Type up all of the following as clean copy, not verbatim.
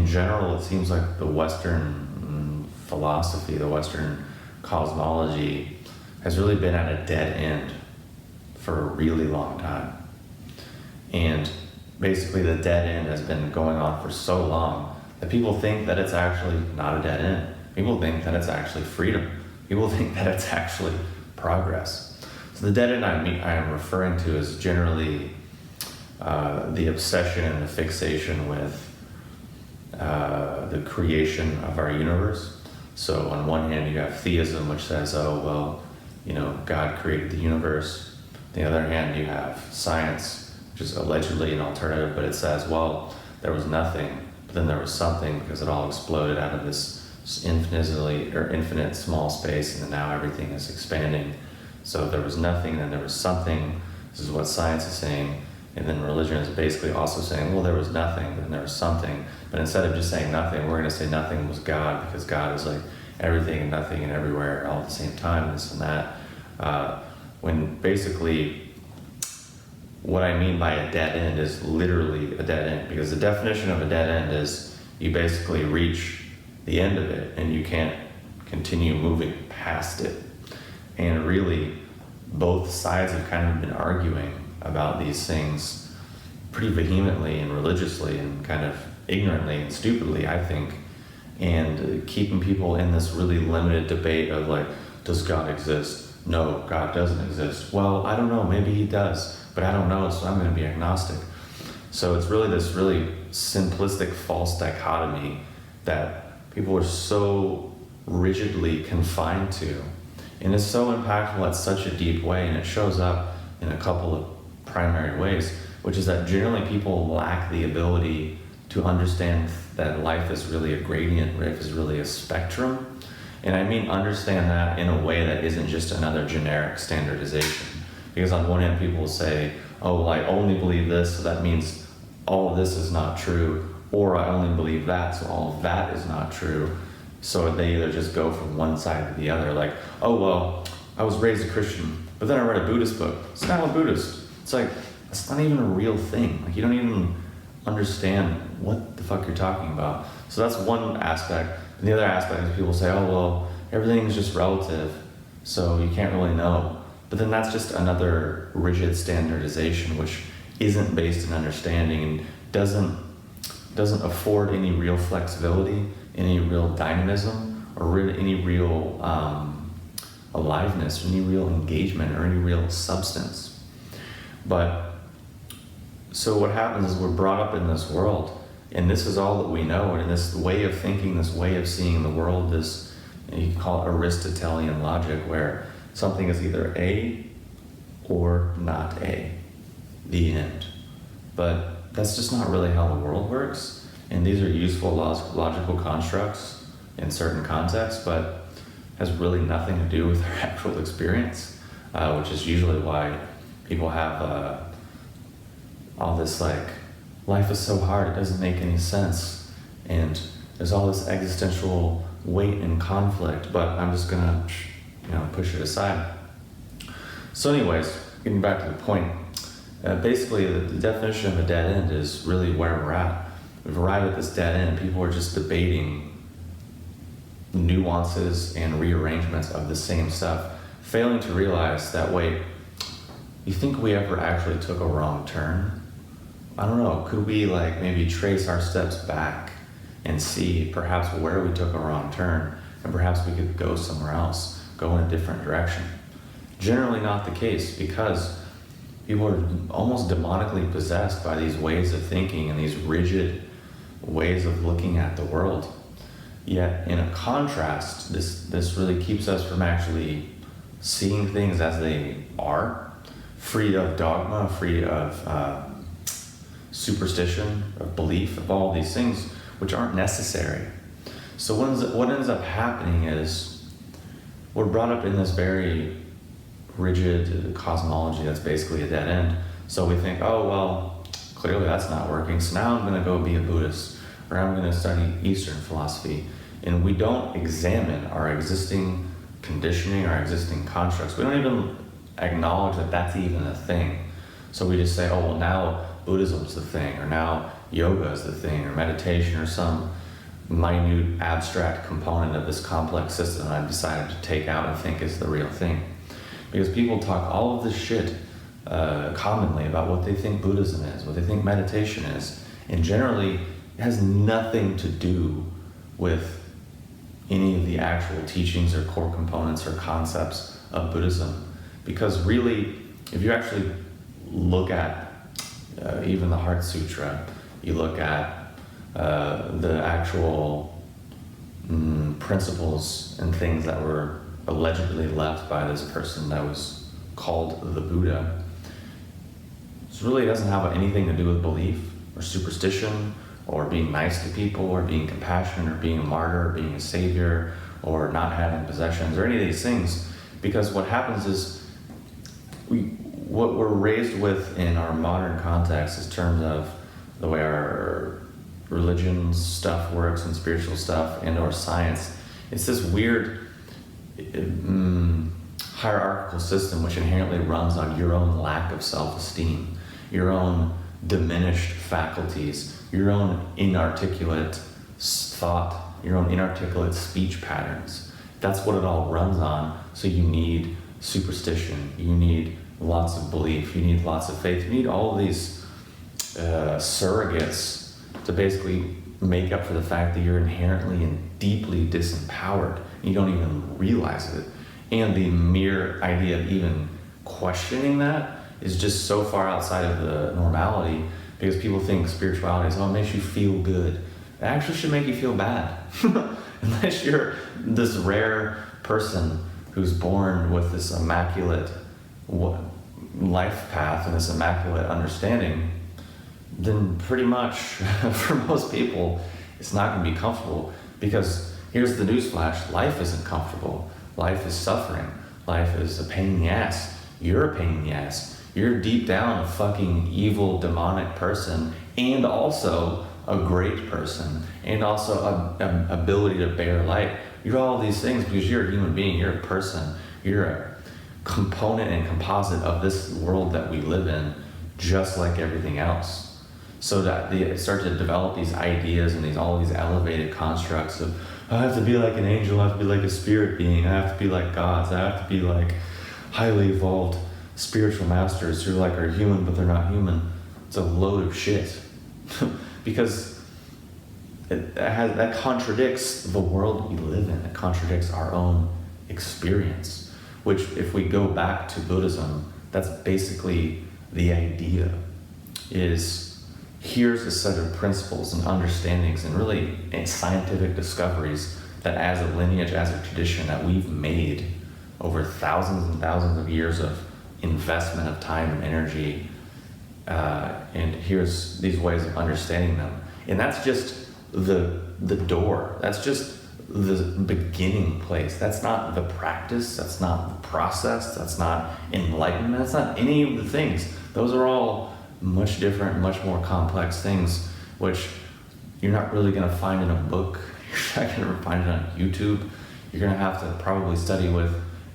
general, it seems like the Western philosophy, the Western cosmology has really been at a dead end for a really long time. And basically the dead end has been going on for so long that people think that it's actually not a dead end. People think that it's actually freedom. People think that it's actually progress. So the dead end I am referring to is generally the obsession and the fixation with the creation of our universe. So on one hand you have theism, which says, oh, well, you know, God created the universe. On the other hand you have science, which is allegedly an alternative, but it says, well, there was nothing, but then there was something because it all exploded out of this infinite small space, and then now everything is expanding. So there was nothing, then there was something. This is what science is saying. And then religion is basically also saying, well, there was nothing, then there was something. But instead of just saying nothing, we're going to say nothing was God, because God is like everything and nothing and everywhere all at the same time, this and that. When basically what I mean by a dead end is literally a dead end, because the definition of a dead end is you basically reach the end of it and you can't continue moving past it. And really, both sides have kind of been arguing about these things pretty vehemently and religiously and kind of ignorantly and stupidly, I think, and keeping people in this really limited debate of like, does God exist? No, God doesn't exist. Well, I don't know, maybe he does, but I don't know, so I'm going to be agnostic. So it's really this really simplistic false dichotomy that people are so rigidly confined to, and it's so impactful at such a deep way, and it shows up in a couple of primary ways, which is that generally people lack the ability to understand that life is really a gradient, life is really a spectrum. And I mean understand that in a way that isn't just another generic standardization. Because on one hand people will say, oh, well, I only believe this, so that means all of this is not true, or I only believe that, so all of that is not true. So they either just go from one side to the other, like, oh, well, I was raised a Christian, but then I read a Buddhist book, so now I'm a Buddhist. It's like, that's not even a real thing. Like, you don't even understand what the fuck you're talking about. So that's one aspect. And the other aspect is people say, oh, well, everything is just relative, so you can't really know. But then that's just another rigid standardization, which isn't based in understanding and doesn't afford any real flexibility, any real dynamism, or any real aliveness, any real engagement, or any real substance. But so what happens is we're brought up in this world, and this is all that we know, and this way of thinking, this way of seeing the world, this, you can call it Aristotelian logic, where something is either A or not A, the end. But that's just not really how the world works, and these are useful logical constructs in certain contexts, but has really nothing to do with our actual experience, which is usually why people have all this like, life is so hard, it doesn't make any sense, and there's all this existential weight and conflict, but I'm just gonna, push it aside. So anyways, getting back to the point, basically the definition of a dead end is really where we're at. We've arrived at this dead end. People are just debating nuances and rearrangements of the same stuff, failing to realize that, wait, you think we ever actually took a wrong turn? I don't know, could we maybe trace our steps back and see perhaps where we took a wrong turn, and perhaps we could go somewhere else, go in a different direction? Generally not the case, because people are almost demonically possessed by these ways of thinking and these rigid ways of looking at the world. Yet in a contrast, this really keeps us from actually seeing things as they are, free of dogma, free of superstition, of belief, of all these things which aren't necessary. So what ends up happening is we're brought up in this very rigid cosmology that's basically a dead end. So we think, oh, well, clearly that's not working, so now I'm going to go be a Buddhist, or I'm going to study Eastern philosophy. And we don't examine our existing conditioning, our existing constructs. We don't even acknowledge that that's even a thing. So we just say, oh, well, now Buddhism's the thing, or now yoga is the thing, or meditation, or some minute abstract component of this complex system I've decided to take out and think is the real thing. Because people talk all of this shit commonly about what they think Buddhism is, what they think meditation is, and generally it has nothing to do with any of the actual teachings or core components or concepts of Buddhism. Because really, if you actually look at even the Heart Sutra, you look at the actual principles and things that were allegedly left by this person that was called the Buddha, it really doesn't have anything to do with belief or superstition or being nice to people or being compassionate or being a martyr or being a savior or not having possessions or any of these things. Because what happens is what we're raised with in our modern context in terms of the way our religion stuff works and spiritual stuff and or science, it's this weird hierarchical system which inherently runs on your own lack of self-esteem, your own diminished faculties, your own inarticulate thought, your own inarticulate speech patterns. That's what it all runs on. So you need superstition, you need lots of belief, you need lots of faith, you need all of these surrogates to basically make up for the fact that you're inherently and deeply disempowered. You don't even realize it. And the mere idea of even questioning that is just so far outside of the normality, because people think spirituality is, oh, it makes you feel good. It actually should make you feel bad. Unless you're this rare person who's born with this immaculate life path and this immaculate understanding, then pretty much for most people it's not going to be comfortable. Because here's the newsflash: life isn't comfortable. Life is suffering. Life is a pain in the ass. You're a pain in the ass. You're deep down a fucking evil, demonic person, and also a great person, and also a ability to bear light. You're all these things because you're a human being. You're a person. You're a component and composite of this world that we live in, just like everything else. So that they start to develop these ideas and all these elevated constructs of, I have to be like an angel, I have to be like a spirit being, I have to be like gods, I have to be like highly evolved spiritual masters who are human but they're not human. It's a load of shit. Because that contradicts the world we live in. It contradicts our own experience. Which, if we go back to Buddhism, that's basically the idea. Is here's a set of principles and understandings and really scientific discoveries that as a lineage, as a tradition that we've made over thousands and thousands of years of investment of time and energy, and here's these ways of understanding them. And that's just the door. That's just the beginning place. That's not the practice. That's not the process. That's not enlightenment. That's not any of the things. Those are all much different, much more complex things, which you're not really going to find in a book. You're not going to find it on YouTube. You're going to have to probably study with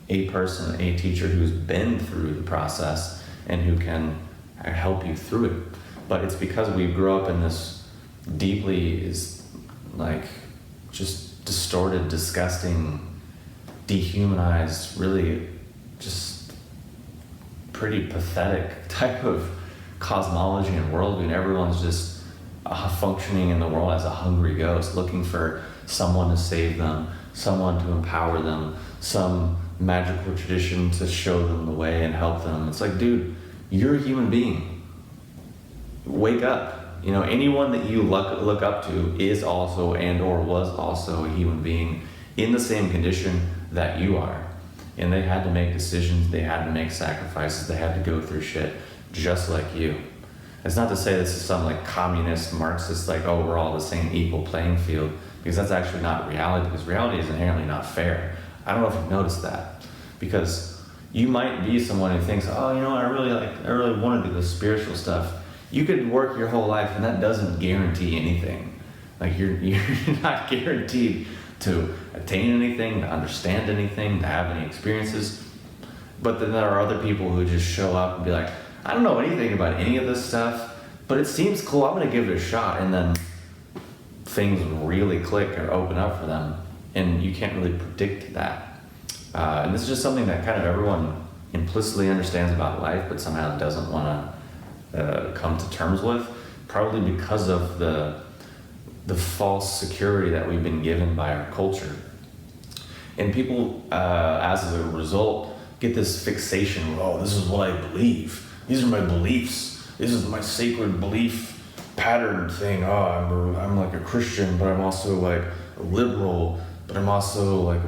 a person, a teacher who's been through the process and who can help you through it. But it's because we grew up in this deeply just distorted, disgusting, dehumanized, really just pretty pathetic type of cosmology and worldview, and everyone's just functioning in the world as a hungry ghost, looking for someone to save them, someone to empower them, some magical tradition to show them the way and help them. It's like, dude, you're a human being. Wake up. Anyone that you look up to is also and or was also a human being in the same condition that you are. And they had to make decisions, they had to make sacrifices, they had to go through shit just like you. It's not to say this is some communist, Marxist, oh, we're all the same equal playing field, because that's actually not reality, because reality is inherently not fair. I don't know if you've noticed that, because you might be someone who thinks, oh, I really want to do this spiritual stuff. You could work your whole life and that doesn't guarantee anything. You're not guaranteed to attain anything, to understand anything, to have any experiences. But then there are other people who just show up and be like, I don't know anything about any of this stuff, but it seems cool, I'm gonna give it a shot, and then things really click or open up for them, and you can't really predict that. And this is just something that kind of everyone implicitly understands about life, but somehow doesn't want to come to terms with, probably because of the false security that we've been given by our culture. And people, as a result, get this fixation, oh, this is what I believe. These are my beliefs. This is my sacred belief pattern thing. Oh, I'm like a Christian, but I'm also like a liberal, but I'm also like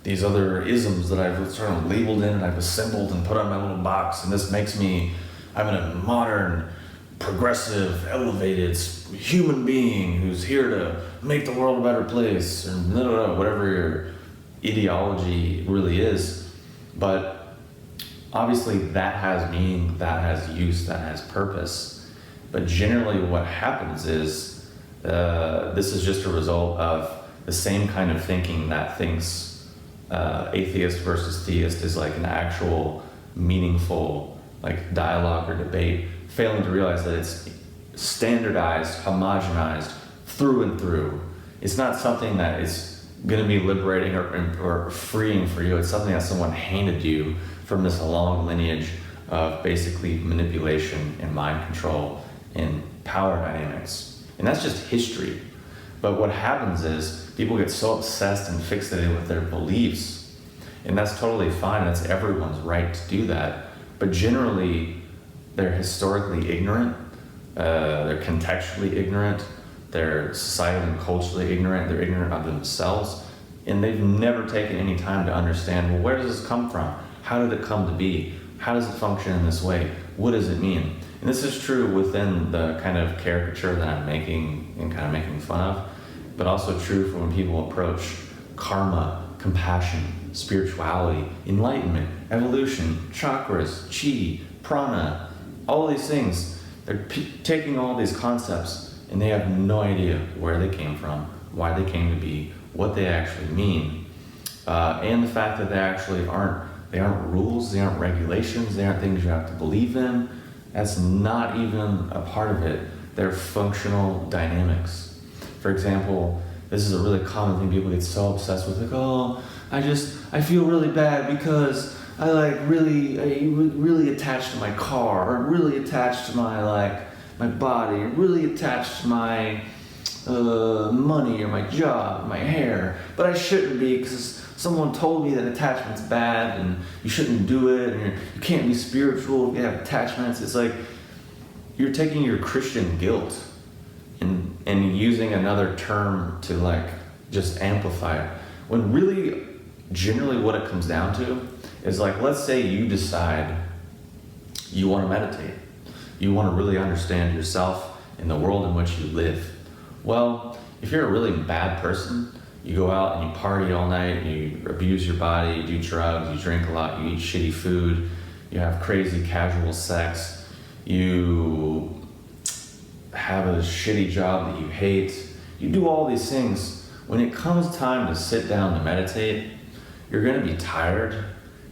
these other isms that I've sort of labeled in and I've assembled and put on my little box, and this makes me, I'm a modern, progressive, elevated human being who's here to make the world a better place, or whatever your ideology really is. But obviously that has meaning, that has use, that has purpose. But generally what happens is this is just a result of the same kind of thinking that thinks atheist versus theist is like an actual meaningful like dialogue or debate, failing to realize that it's standardized, homogenized through and through. It's not something that is going to be liberating or freeing for you. It's something that someone handed you from this long lineage of basically manipulation and mind control and power dynamics. And that's just history. But what happens is people get so obsessed and fixated with their beliefs, and that's totally fine. That's everyone's right to do that. But generally, they're historically ignorant, they're contextually ignorant, they're societally and culturally ignorant, they're ignorant of themselves, and they've never taken any time to understand, well, where does this come from? How did it come to be? How does it function in this way? What does it mean? And this is true within the kind of caricature that I'm making and kind of making fun of, but also true for when people approach karma, compassion, spirituality, enlightenment, evolution, chakras, chi, prana, all these things. They're taking all these concepts and they have no idea where they came from, why they came to be, what they actually mean, and the fact that they aren't rules, they aren't regulations, they aren't things you have to believe in. That's not even a part of it. They're functional dynamics. For example, this is a really common thing people get so obsessed with, like, oh, I feel really bad because I really attached to my car, or really attached to my body, or really attached to my money or my job, or my hair, but I shouldn't be because someone told me that attachment's bad and you shouldn't do it, and you can't be spiritual if you have attachments. It's like you're taking your Christian guilt and using another term to like just amplify it, when really generally what it comes down to is like, let's say you decide you want to meditate, you want to really understand yourself and the world in which you live. Well, if you're a really bad person, you go out and you party all night, you abuse your body, you do drugs, you drink a lot, you eat shitty food, you have crazy casual sex, you have a shitty job that you hate, you do all these things. When it comes time to sit down to meditate, you're going to be tired,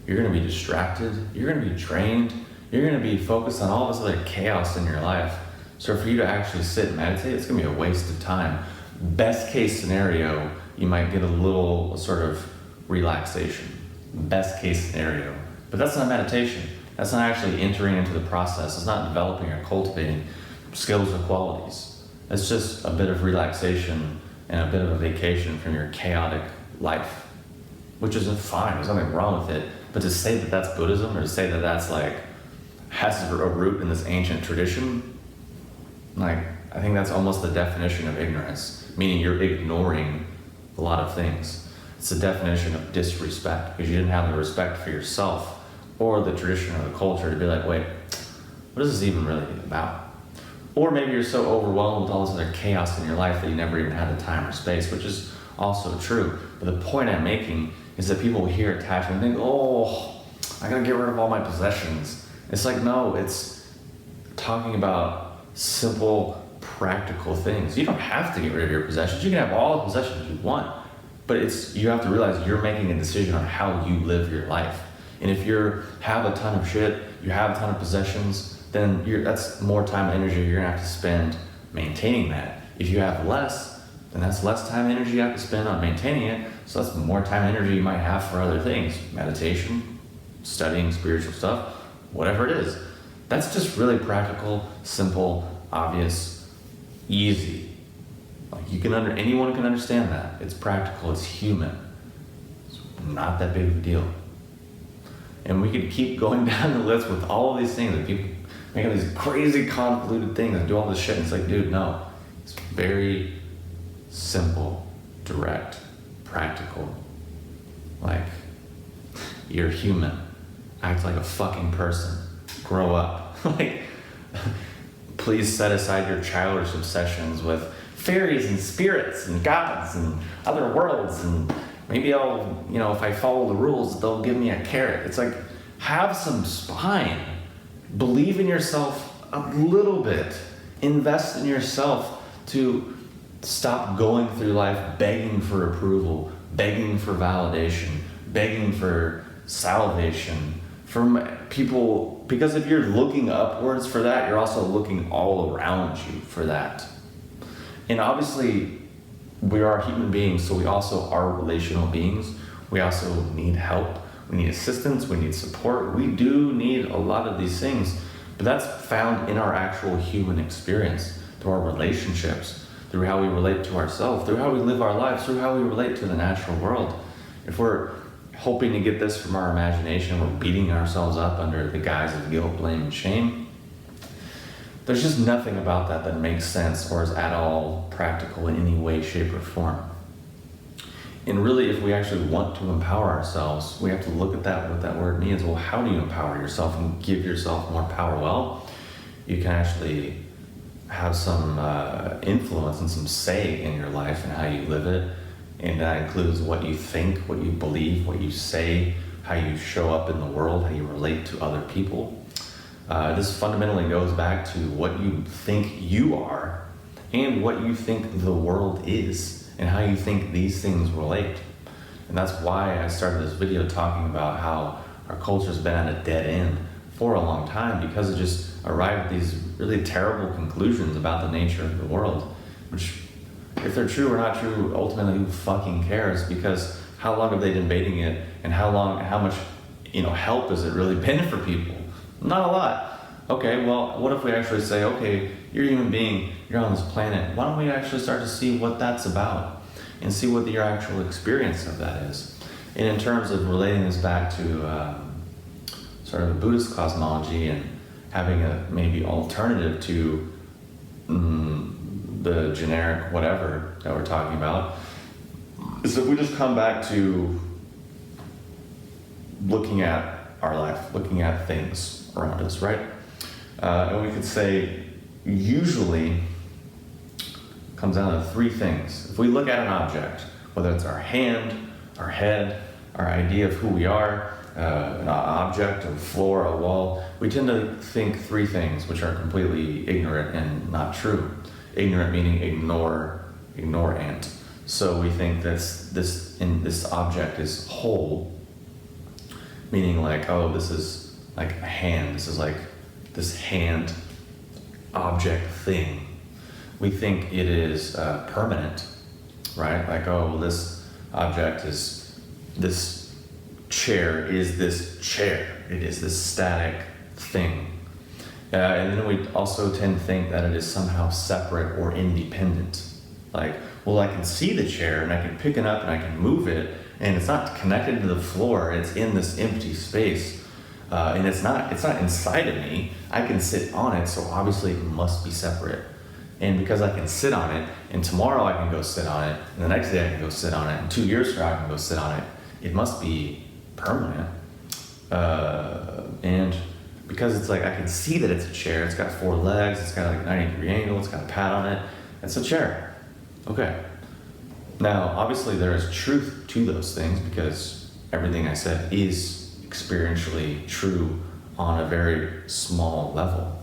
you're going to be distracted, you're going to be drained, you're going to be focused on all this other chaos in your life. So for you to actually sit and meditate, it's going to be a waste of time. Best case scenario, you might get a little sort of relaxation. Best case scenario. But that's not meditation. That's not actually entering into the process. It's not developing or cultivating skills or qualities. It's just a bit of relaxation and a bit of a vacation from your chaotic life, which isn't fine. There's nothing wrong with it. But to say that that's Buddhism, or to say that that's like has a root in this ancient tradition, like I think that's almost the definition of ignorance, meaning you're ignoring a lot of things. It's the definition of disrespect, because you didn't have the respect for yourself or the tradition or the culture to be like, wait, what is this even really about? Or maybe you're so overwhelmed with all this other chaos in your life that you never even had the time or space, which is also true. But the point I'm making is that people hear attachment and think, oh, I gotta get rid of all my possessions. It's like, no, it's talking about simple, practical things. You don't have to get rid of your possessions. You can have all the possessions you want, but you have to realize you're making a decision on how you live your life. And if you have a ton of shit, you have a ton of possessions, then that's more time and energy you're gonna have to spend maintaining that. If you have less, then that's less time and energy you have to spend on maintaining it. So that's more time and energy you might have for other things, meditation, studying spiritual stuff, whatever it is. That's just really practical, simple, obvious, easy. Like anyone can understand that. It's practical, it's human. It's not that big of a deal. And we could keep going down the list with all of these things that people make all these crazy convoluted things and do all this shit. And it's like, dude, no. It's very simple, direct, practical. Like, you're human. Act like a fucking person. Grow up. Like, please set aside your childish obsessions with fairies and spirits and gods and other worlds, and maybe I'll, if I follow the rules, they'll give me a carrot. It's like, have some spine. Believe in yourself a little bit. Invest in yourself to stop going through life begging for approval, begging for validation, begging for salvation from people, because if you're looking upwards for that, you're also looking all around you for that. And obviously, we are human beings, so we also are relational beings. We also need help. We need assistance. We need support. We do need a lot of these things, but that's found in our actual human experience, through our relationships, through how we relate to ourselves, through how we live our lives, through how we relate to the natural world. If we're hoping to get this from our imagination, we're beating ourselves up under the guise of guilt, blame, and shame, there's just nothing about that makes sense or is at all practical in any way, shape, or form. And really, if we actually want to empower ourselves, we have to look at that, what that word means. Well, how do you empower yourself and give yourself more power? Well, you can actually have some influence and some say in your life and how you live it. And that includes what you think, what you believe, what you say, how you show up in the world, how you relate to other people. This fundamentally goes back to what you think you are and what you think the world is and how you think these things relate. And that's why I started this video talking about how our culture's been at a dead end for a long time, because it just arrived at these really terrible conclusions about the nature of the world, which, if they're true or not true, ultimately who fucking cares? Because how long have they been debating it, and how much help has it really been for people? Not a lot. Okay, well, what if we actually say, okay, you're a human being, you're on this planet, why don't we actually start to see what that's about and see what your actual experience of that is? And in terms of relating this back to sort of a Buddhist cosmology and having a maybe alternative to the generic whatever that we're talking about, is if we just come back to looking at our life, looking at things around us, right? And we could say, usually, comes down to three things. If we look at an object, whether it's our hand, our head, our idea of who we are, an object, a floor, a wall, we tend to think three things which are completely ignorant and not true. Ignorant meaning ignorant. So we think this object is whole, meaning like, oh, this is like a hand. This is like this hand object thing. We think it is permanent, right? Like, oh, well, this object is, this chair is this chair. It is this static thing. And then we also tend to think that it is somehow separate or independent. Like, well, I can see the chair and I can pick it up and I can move it, and it's not connected to the floor. It's in this empty space. And it's not inside of me. I can sit on it, so obviously it must be separate. And because I can sit on it, and tomorrow I can go sit on it, and the next day I can go sit on it, and 2 years from now I can go sit on it, it must be permanent. And because it's like, I can see that it's a chair, it's got 4 legs, it's got like a 90-degree angle, it's got a pad on it, it's a chair. Okay. Now, obviously there is truth to those things, because everything I said is experientially true on a very small level.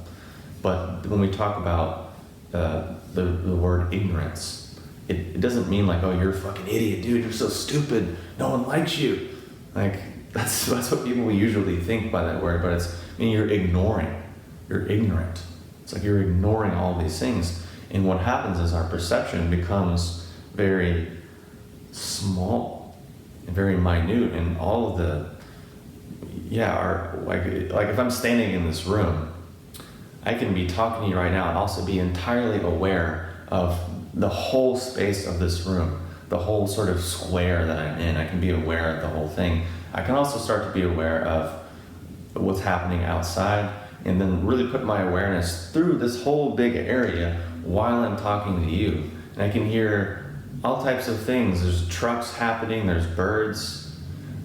But when we talk about the word ignorance, it doesn't mean like, oh, you're a fucking idiot, dude, you're so stupid, no one likes you. Like, that's what people usually think by that word, but it's, I mean, you're ignoring. you're ignorant. It's like you're ignoring all these things. And what happens is our perception becomes very small and very minute, and all of the, like if I'm standing in this room, I can be talking to you right now and also be entirely aware of the whole space of this room, the whole sort of square that I'm in. I can be aware of the whole thing. I can also start to be aware of what's happening outside, and then really put my awareness through this whole big area while I'm talking to you. And I can hear all types of things. There's trucks happening, there's birds,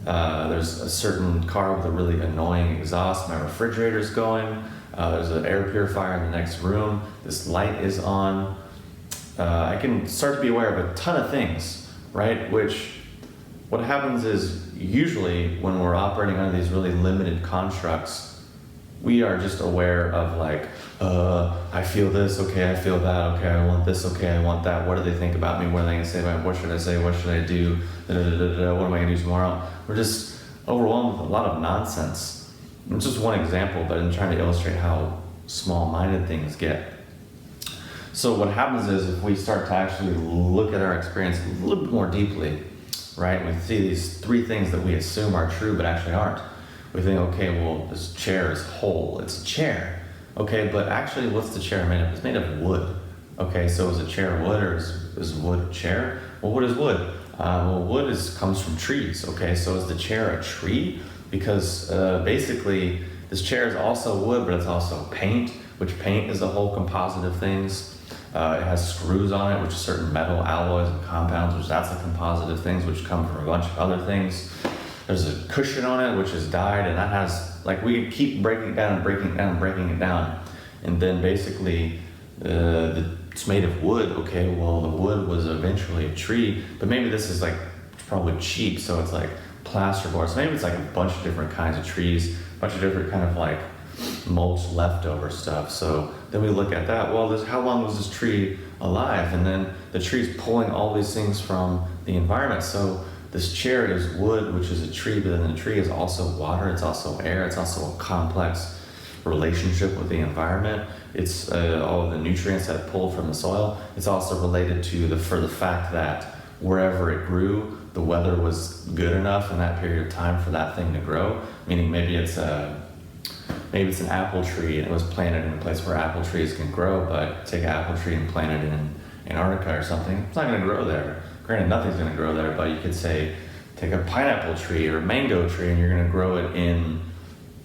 there's a certain car with a really annoying exhaust, my refrigerator's going, there's an air purifier in the next room, this light is on. I can start to be aware of a ton of things, right? Which, what happens is, usually when we're operating under these really limited constructs, we are just aware of like, I feel this, okay, I feel that, okay, I want this, okay, I want that, what do they think about me, what are they gonna say about me, what should I say, what should I do, what am I gonna do tomorrow? We're just overwhelmed with a lot of nonsense. It's just one example, but I'm trying to illustrate how small-minded things get. So what happens is, if we start to actually look at our experience a little bit more deeply, right, we see these three things that we assume are true but actually aren't. We think, okay, well, this chair is whole, it's a chair. Okay, but actually, what's the chair made of? It's made of wood. Okay, so is a chair wood, or is wood a chair? Well, what is wood? Wood comes from trees. Okay, so is the chair a tree? Because basically, this chair is also wood, but it's also paint, which paint is a whole composite of things. It has screws on it, which is certain metal alloys and compounds, which that's a composite of things, which come from a bunch of other things. There's a cushion on it, which is dyed, and that has, like, we keep breaking it down and breaking it down and breaking it down. And then basically, it's made of wood. Okay, well, the wood was eventually a tree, but maybe this is like probably cheap, so it's like plasterboard. So maybe it's like a bunch of different kinds of trees, a bunch of different kind of like mulch leftover stuff. So then we look at that, well, how long was this tree alive? And then the tree's pulling all these things from the environment. So this chair is wood, which is a tree, but then the tree is also water, it's also air, it's also a complex relationship with the environment. It's all of the nutrients that it pulled from the soil. It's also related to the fact that wherever it grew, the weather was good enough in that period of time for that thing to grow. Meaning maybe it's an apple tree and it was planted in a place where apple trees can grow, but take an apple tree and plant it in Antarctica or something, it's not going to grow there. Granted, nothing's going to grow there, but you could say, take a pineapple tree or a mango tree and you're going to grow it in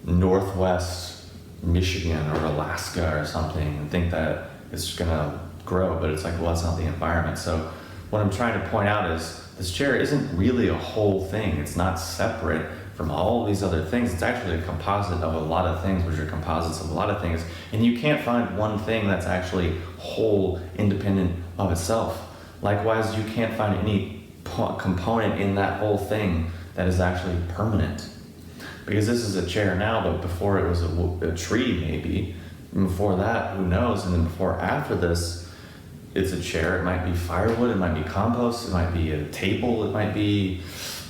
Northwest Michigan or Alaska or something and think that it's going to grow, but it's like, well, that's not the environment. So what I'm trying to point out is this chair isn't really a whole thing. It's not separate from all these other things. It's actually a composite of a lot of things, which are composites of a lot of things. And you can't find one thing that's actually whole, independent of itself. Likewise, you can't find any component in that whole thing that is actually permanent. Because this is a chair now, but before it was a tree maybe. And before that, who knows? And then after this, it's a chair. It might be firewood, it might be compost, it might be a table, it might be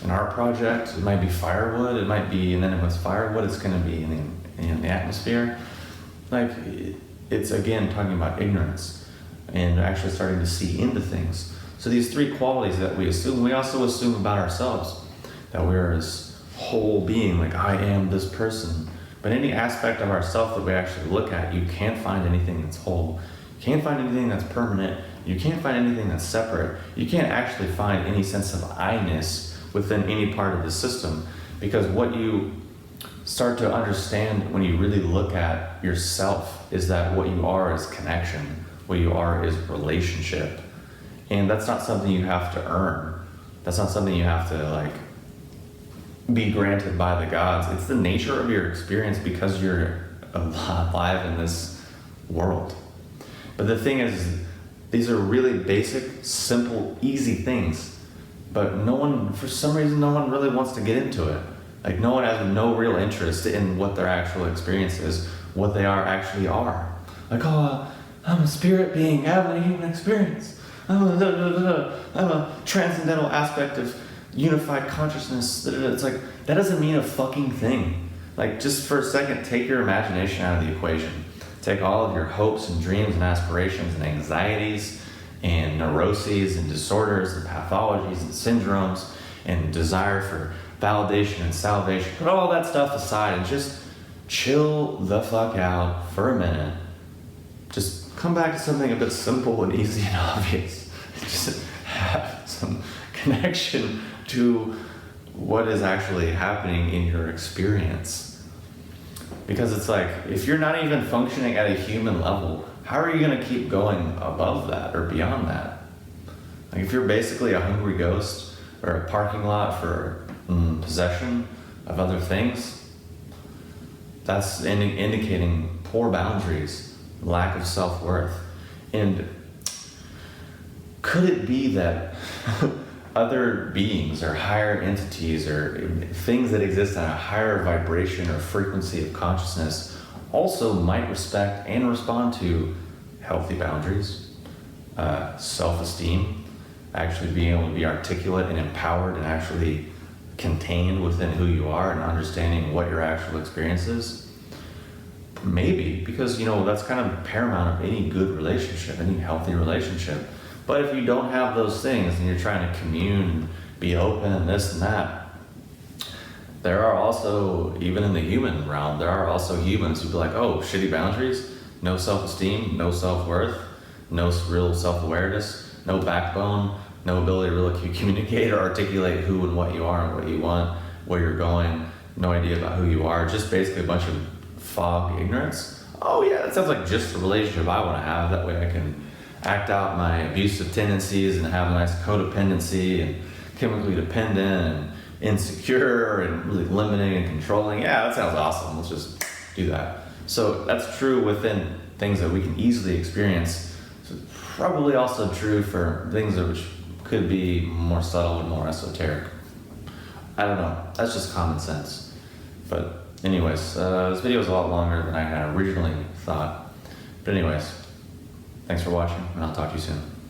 an art project, it might be firewood, it might be, and then if it's firewood, it's going to be in the atmosphere. Like, it's again talking about ignorance and actually starting to see into things. So these three qualities that we assume, we also assume about ourselves, that we're this whole being, like I am this person. But any aspect of ourself that we actually look at, you can't find anything that's whole. You can't find anything that's permanent. You can't find anything that's separate. You can't actually find any sense of I-ness within any part of the system. Because what you start to understand when you really look at yourself is that what you are is connection. What you are is relationship. And that's not something you have to earn. That's not something you have to like be granted by the gods. It's the nature of your experience because you're alive in this world. But the thing is, these are really basic, simple, easy things. But for some reason, no one really wants to get into it. Like no one has no real interest in what their actual experience is, what they actually are. Like, oh, I'm a spirit being having a human experience. I'm a transcendental aspect of unified consciousness. It's like, that doesn't mean a fucking thing. Like, just for a second, take your imagination out of the equation. take all of your hopes and dreams and aspirations and anxieties and neuroses and disorders and pathologies and syndromes and desire for validation and salvation, put all that stuff aside and just chill the fuck out for a minute. Just come back to something a bit simple and easy and obvious. Just have some connection to what is actually happening in your experience. Because it's like, if you're not even functioning at a human level, how are you going to keep going above that or beyond that? Like, if you're basically a hungry ghost or a parking lot for possession of other things, that's indicating poor boundaries, lack of self-worth. And could it be that other beings or higher entities or things that exist on a higher vibration or frequency of consciousness also might respect and respond to healthy boundaries, self-esteem, actually being able to be articulate and empowered and actually contained within who you are and understanding what your actual experience is? Maybe, because that's kind of paramount of any good relationship, any healthy relationship. But if you don't have those things and you're trying to commune, be open and this and that, there are also, even in the human realm, there are also humans who be like, oh, shitty boundaries, no self-esteem, no self-worth, no real self-awareness, no backbone, no ability to really communicate or articulate who and what you are and what you want, where you're going, no idea about who you are, just basically a bunch of fog ignorance. Oh yeah, that sounds like just the relationship I want to have. That way I can act out my abusive tendencies and have a nice codependency and chemically dependent and insecure and really limiting and controlling. Yeah, that sounds awesome. Let's just do that. So that's true within things that we can easily experience. So it's probably also true for things that which could be more subtle and more esoteric. I don't know. That's just common sense. But anyways, this video is a lot longer than I had originally thought. But anyways, thanks for watching, and I'll talk to you soon.